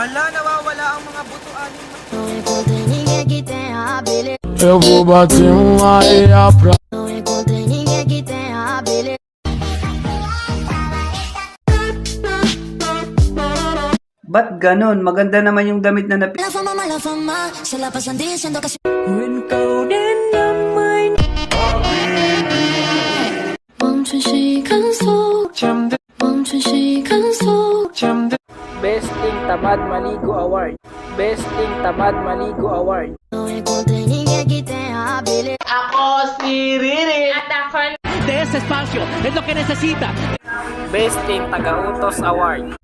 Hala, nawawala ang mga butuanin. Não encontrei ninguém que tenha beleza. Eu vou bater uma areia pra. Não encontrei ninguém que tenha beleza. Ba't ganon? Maganda naman yung damit na napi... La fama, mala fama, se la pasan diciendo que Best in Tamad Maligo Award. Best in Tamad Maligo Award. não encontrei ninguém que tenha beleza. Best in Tagautos Award.